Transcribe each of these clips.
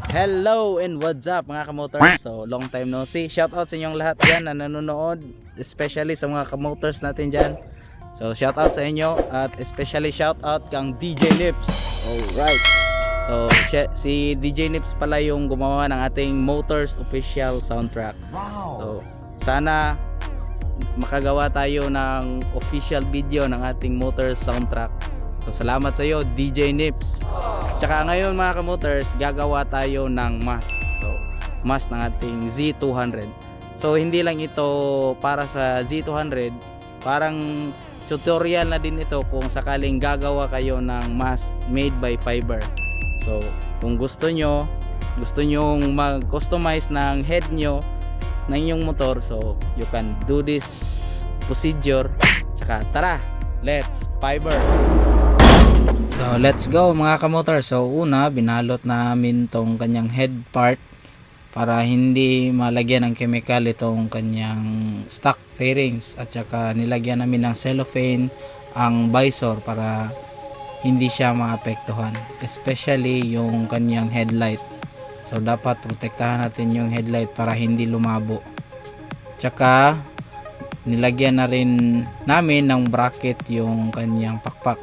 Hello and what's up mga kamotors. So long time no see. Shout out sa inyong lahat dyan na nanonood, especially sa mga kamotors natin dyan. So shout out sa inyo at especially shout out kang DJ Nips. Alright. So si DJ Nips pala yung gumawa ng ating Motors official soundtrack. So sana makagawa tayo ng official video ng ating Motors soundtrack. So salamat sa iyo DJ Nips. Tsaka ngayon mga kamotors, gagawa tayo ng mask. So mask ng ating Z200. So hindi lang ito para sa Z200, parang tutorial na din ito kung sakaling gagawa kayo ng mask made by fiber. So kung gusto nyo mag-customize ng head nyo ng inyong motor, so you can do this procedure. Tsaka tara, let's fiber. So let's go mga kamotor. So una, binalot namin tong kanyang head part para hindi malagyan ng chemical itong kanyang stock fairings, at saka nilagyan namin ng cellophane ang visor para hindi siya maapektuhan, especially yung kanyang headlight. So dapat protektahan natin yung headlight para hindi lumabo. Tsaka nilagyan na rin namin ng bracket yung kanyang pakpak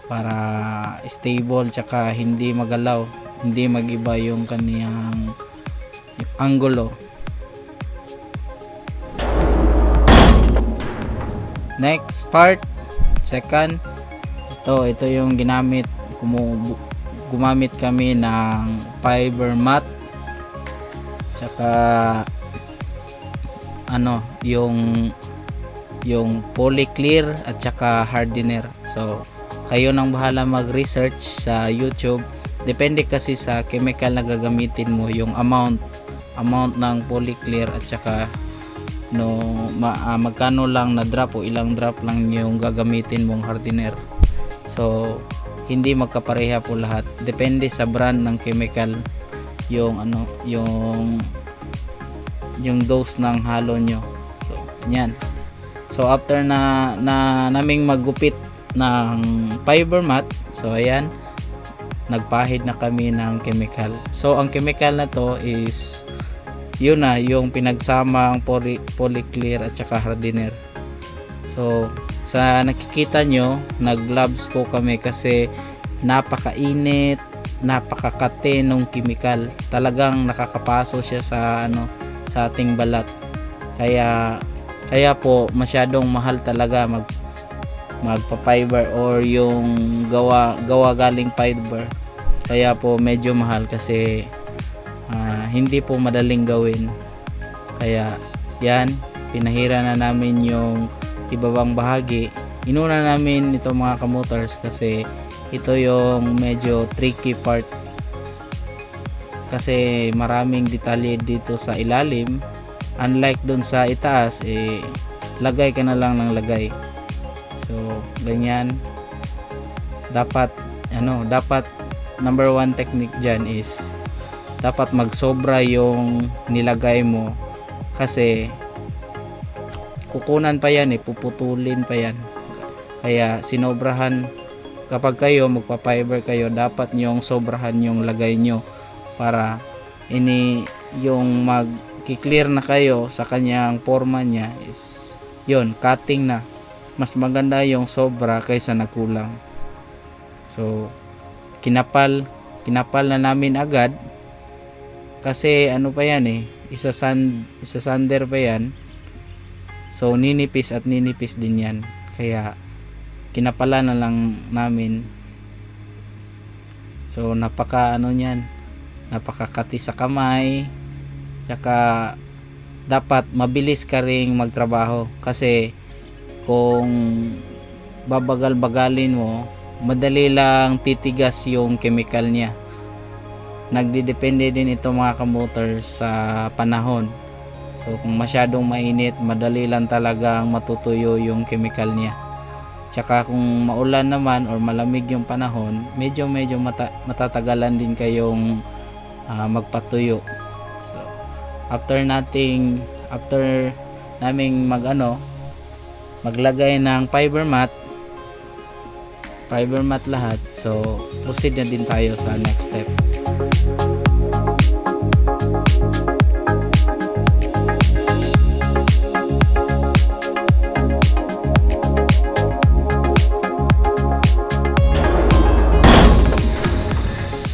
para stable, tsaka hindi magalaw, hindi magiba yung kaniyang angulo. Next part, second, ito yung gumamit kami ng fiber mat, tsaka yung poly clear at tsaka hardener. So kayo nang bahala mag-research sa YouTube. Depende kasi sa chemical na gagamitin mo, yung amount ng polyclear at saka magkano lang na drop o ilang drop lang yung gagamitin mong hardener. So hindi magkapareha po lahat. Depende sa brand ng chemical yung dose ng halo nyo. So yan. So after na naming maggupit ng fiber mat, so ayan, nagpahid na kami ng chemical. So ang chemical na to is yun na yung pinagsamang polyclear at saka hardener. So sa nakikita nyo, nag gloves po kami kasi napakainit, napakakate nung chemical. Talagang nakakapaso siya sa ating balat. Kaya po masyadong mahal talaga magpa-fiber or yung gawa galing fiber. Kaya po medyo mahal kasi hindi po madaling gawin. Kaya yan, pinahira na namin yung ibabang bahagi. Inuna namin ito mga kamotors kasi ito yung medyo tricky part, kasi maraming detalye dito sa ilalim. Unlike dun sa itaas, lagay ka na lang ng lagay. So ganyan, dapat number one technique dyan is dapat magsobra yung nilagay mo, kasi kukunan pa yan, puputulin pa yan. Kaya sinobrahan, kapag kayo magpa-fiber kayo, dapat nyong sobrahan yung lagay nyo para yung mag-clear na kayo sa kanyang forma niya is yun, cutting na. Mas maganda yung sobra kaysa nagkulang. So kinapal na namin agad kasi pa yan, isa-sander pa yan. So ninipis at ninipis din yan, kaya kinapala na lang namin. So napakakati sa kamay, tsaka dapat mabilis ka ring magtrabaho, kasi kung babagal-bagalin mo, madali lang titigas yung chemical niya. Nagdidepende din ito mga kamotor sa panahon. So kung masyadong mainit, madali lang talagang matutuyo yung chemical niya. Tsaka kung maulan naman or malamig yung panahon, medyo matatagalan din kayong magpatuyo. So after naming maglagay ng fiber mat lahat, so proceed na din tayo sa next step.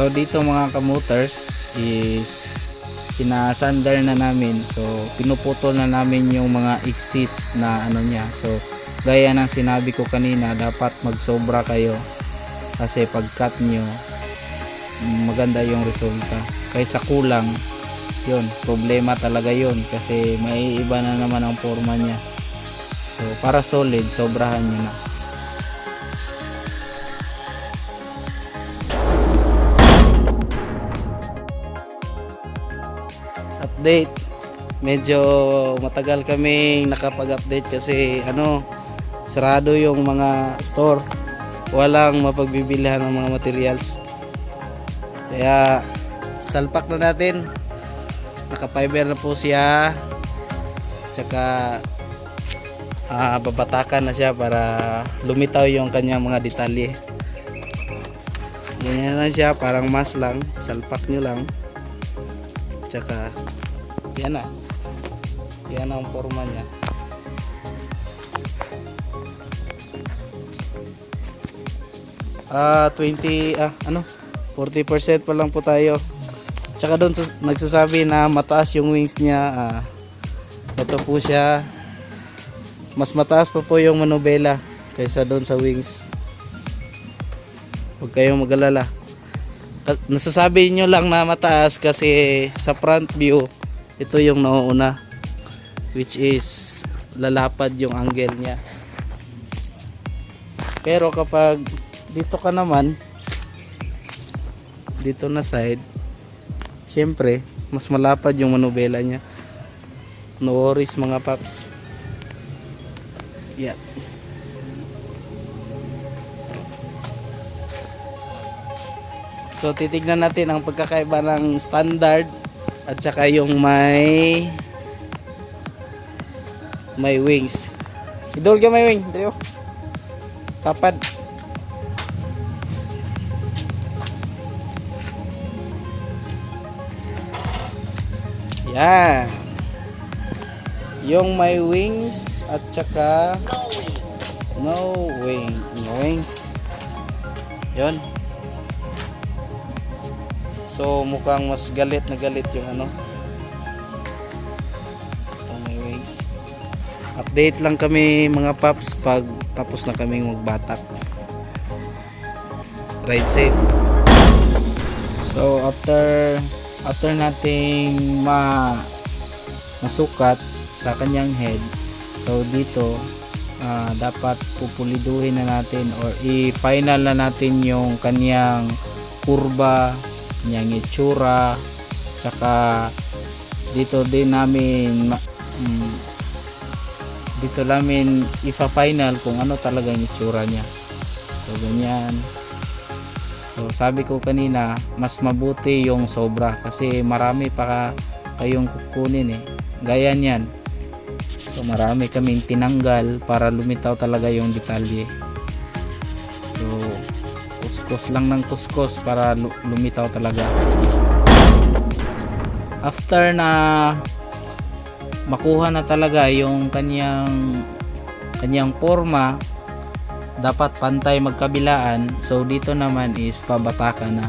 So dito mga kamoters is sinasandar na namin. So pinuputol na namin yung mga exist na ano niya. So gaya ng sinabi ko kanina, dapat magsobra kayo kasi pag cut nyo maganda yung resulta kaysa kulang. Yun, problema talaga yun kasi may iba na naman ang forma niya. So para solid, sobrahan nyo na. Update, medyo matagal kaming nakapag-update kasi sarado yung mga store, walang mapagbibilihan ng mga materials, kaya salpak na natin. Naka-fiber na po siya, tsaka babatakan na siya para lumitaw yung kanyang mga detalye. Ganyan lang siya, parang mas lang, salpak nyo lang, tsaka yan na, yan ang forma niya. 40% pa lang po tayo. Tsaka doon nagsasabi na mataas yung wings niya. Ito po siya, mas mataas pa po yung manubela kaysa doon sa wings. Huwag kayong mag-alala. Nasasabi nyo lang na mataas kasi sa front view ito yung nauuna, which is lalapad yung angle niya. Pero kapag dito ka naman, dito na side, syempre mas malapad yung manubela niya. No worries mga paps. Yeah. So titignan natin ang pagkakaiba ng standard at saka yung may wings. Idol ka may wing, Drio. Tapad. Yan. Yung may wings at saka no wings. Yun. So mukhang mas galit na galit yung ito may wings. Update lang kami mga paps pag tapos na kaming magbatak. Ride safe. So after nating masukat sa kanyang head, so dito dapat pupuliduhin na natin or i-final na natin yung kanyang kurba, kanyang itsura, tsaka dito namin ipa-final kung ano talaga yung itsura niya. So ganyan. So sabi ko kanina, mas mabuti yung sobra kasi marami pa kayong kukunin gaya niyan. So marami kaming tinanggal para lumitaw talaga yung detalye. So kuskus lang ng kuskus para lumitaw talaga. After na makuha na talaga yung kanyang forma, dapat pantay magkabilaan. So dito naman is pabatakan na.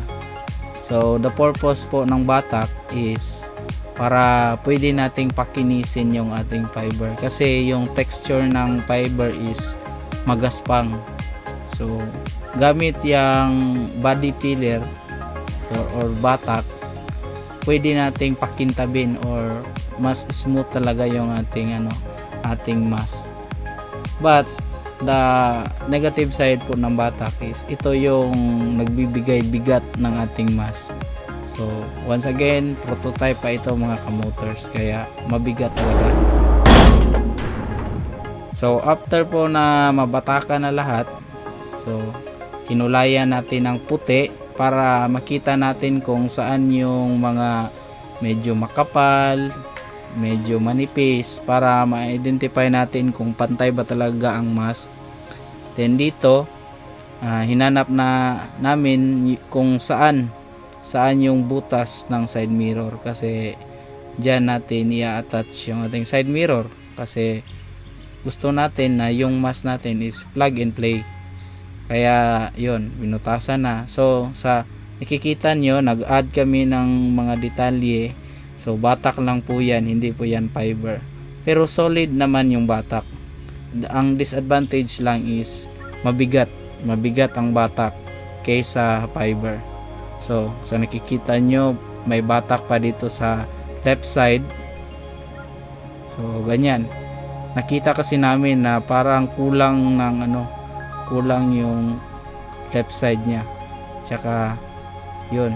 So the purpose po ng batak is para pwede nating pakinisin yung ating fiber kasi yung texture ng fiber is magaspang. So gamit yung body filler or batak, pwede nating pakintabin or mas smooth talaga yung ating mask. But the negative side po ng batak is ito yung nagbibigay bigat ng ating mask. So once again, prototype pa ito mga kamoters, kaya mabigat talaga. So after po na mabatakan na lahat, so kinulayan natin ng puti para makita natin kung saan yung mga medyo makapal, medyo manipis, para ma-identify natin kung pantay ba talaga ang mask. Then dito hinanap na namin kung saan yung butas ng side mirror kasi dyan natin i-attach yung ating side mirror kasi gusto natin na yung mask natin is plug and play. Kaya yun, binutasan na. So sa nakikita nyo, nag-add kami ng mga detalye. So batak lang po yan, hindi po yan fiber. Pero solid naman yung batak. Ang disadvantage lang is mabigat ang batak kaysa fiber. So sa nakikita nyo, may batak pa dito sa left side. So ganyan. Nakita kasi namin na parang kulang yung left side niya. Tsaka yun,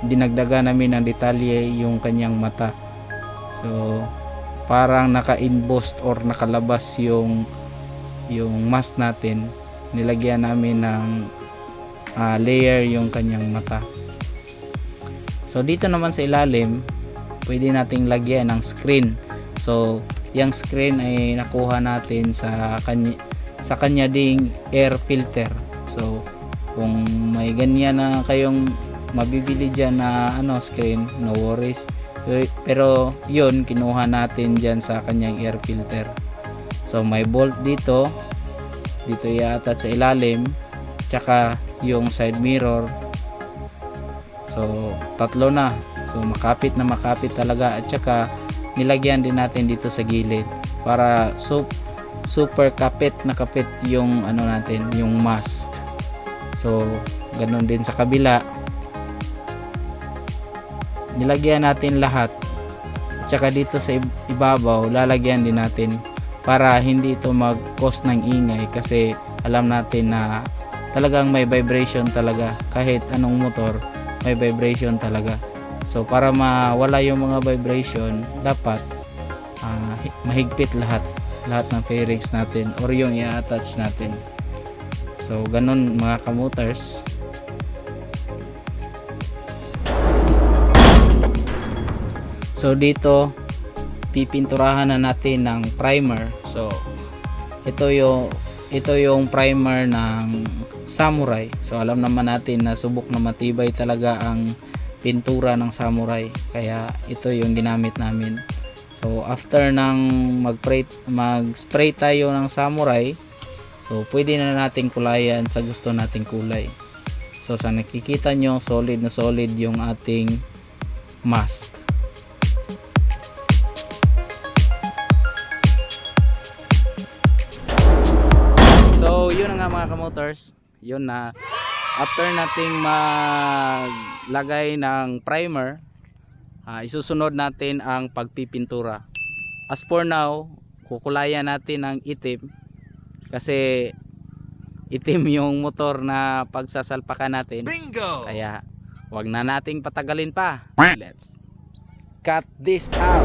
dinagdagan namin ng detalye yung kanyang mata. So parang naka-embossed or nakalabas yung mask natin. Nilagyan namin ng layer yung kanyang mata. So dito naman sa ilalim, pwede nating lagyan ng screen. So yung screen ay nakuha natin sa kanya ding air filter. So kung may ganyan na kayong mabibili dyan na screen, no worries. Pero yun, kinuha natin dyan sa kanyang air filter. So may bolt dito i-attach sa ilalim, tsaka yung side mirror. So tatlo na. So makapit talaga, at tsaka nilagyan din natin dito sa gilid para super kapit yung natin, yung mask. So ganun din sa kabila, nilagyan natin lahat. At saka dito sa ibabaw, lalagyan din natin para hindi ito mag-cause ng ingay, kasi alam natin na talagang may vibration talaga. Kahit anong motor, may vibration talaga. So para mawala yung mga vibration, dapat mahigpit lahat ng fairings natin or yung i-attach natin. So ganun mga kamotors. So dito pipinturahan na natin ng primer. So ito yung primer ng Samurai. So alam naman natin na subok na matibay talaga ang pintura ng Samurai, kaya ito yung ginamit namin. So after ng mag-spray tayo ng Samurai, so pwede na nating kulayan sa gusto nating kulay. So sa nakikita nyo, solid na solid yung ating mask. So yun na nga mga kamotors, yun na. After nating maglagay ng primer, isusunod natin ang pagpipintura. As for now, kukulayan natin ng itim, kasi itim yung motor na pagsasalpakan natin. Bingo! Kaya wag na nating patagalin pa. Let's cut this out.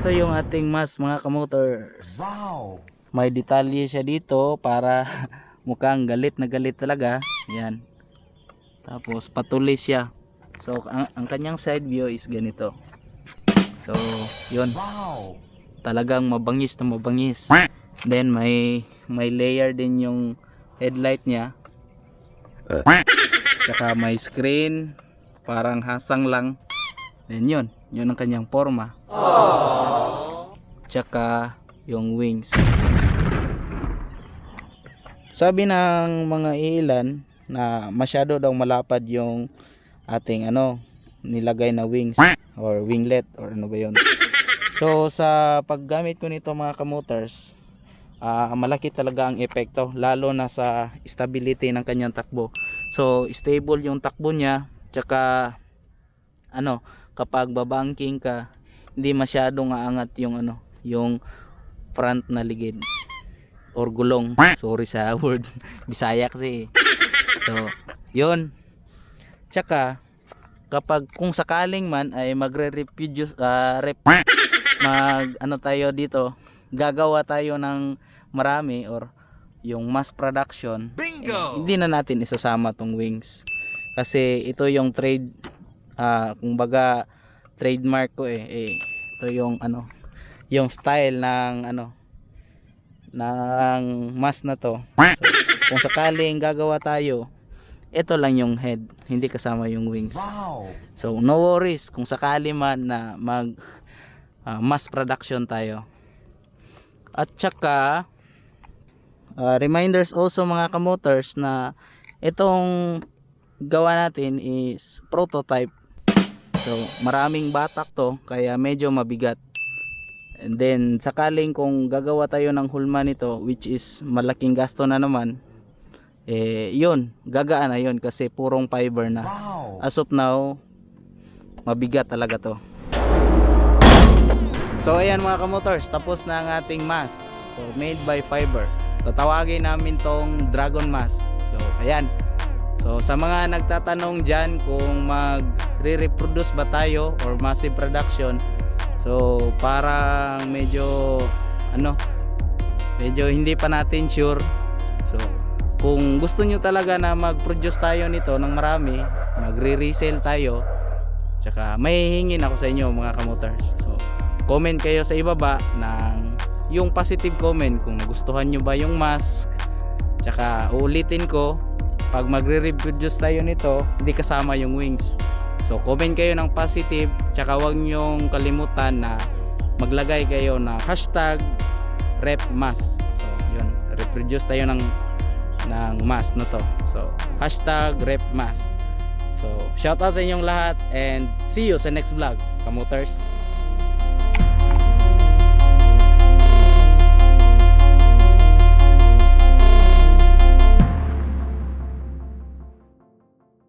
Ito yung ating mask mga kamotors. Wow! May detalye siya dito para mukhang galit na galit talaga. Yan. Tapos patuloy siya. So ang kanyang side view is ganito. So yun. Wow! Talagang mabangis na mabangis. Then may layer din yung headlight niya. Saka may screen, parang hasang lang. Then yun ang kanyang forma. Tsaka yung wings. Sabi ng mga ilan na masyado daw malapad yung ating nilagay na wings or winglet or ano ba yun. So sa paggamit ko nito mga kamotors, malaki talaga ang epekto, lalo na sa stability ng kanyang takbo. So stable yung takbo niya, tsaka ano, kapag babanking ka, hindi masyadong aangat yung ano, yung front na ligid or gulong. Sorry sa word, Bisaya kasi. So yun. Tsaka kapag kung sakaling man ay magre-reproduce mag ano tayo dito, gagawa tayo ng marami or yung mass production, hindi na natin isasama tong wings kasi ito yung trade, kumbaga trademark ko ito yung ano, yung style ng ano, ng mass na to. So, kung sakaling gagawa tayo, ito lang yung head, hindi kasama yung wings. So no worries kung sakali man na mag mass production tayo. At saka reminders also mga kamotors na itong gawa natin is prototype. So maraming batak to, kaya medyo mabigat. And then sakaling kung gagawa tayo ng hulma nito, which is malaking gasto na naman, yun, gagaan na yun kasi purong fiber na. As of now, mabigat talaga to. So ayan mga kamotors, tapos na ang ating mask. So made by fiber. Tatawagin namin tong Dragon Mask. So ayan. So sa mga nagtatanong dyan kung mag-reproduce ba tayo or massive production, so parang medyo ano, medyo hindi pa natin sure. So kung gusto nyo talaga na mag-produce tayo nito ng marami, magre-resell tayo, tsaka may hihingin ako sa inyo mga kamotors. So comment kayo sa ibaba ng yung positive comment kung nagustuhan nyo ba yung mask. Tsaka uulitin ko, pag magre-reproduce tayo nito, hindi kasama yung wings. So comment kayo ng positive, tsaka huwag nyong kalimutan na maglagay kayo na #repmask. So yun, reproduce tayo ng mask na to. So #repmask. So shout out sa inyong lahat and see you sa next vlog, kamoters.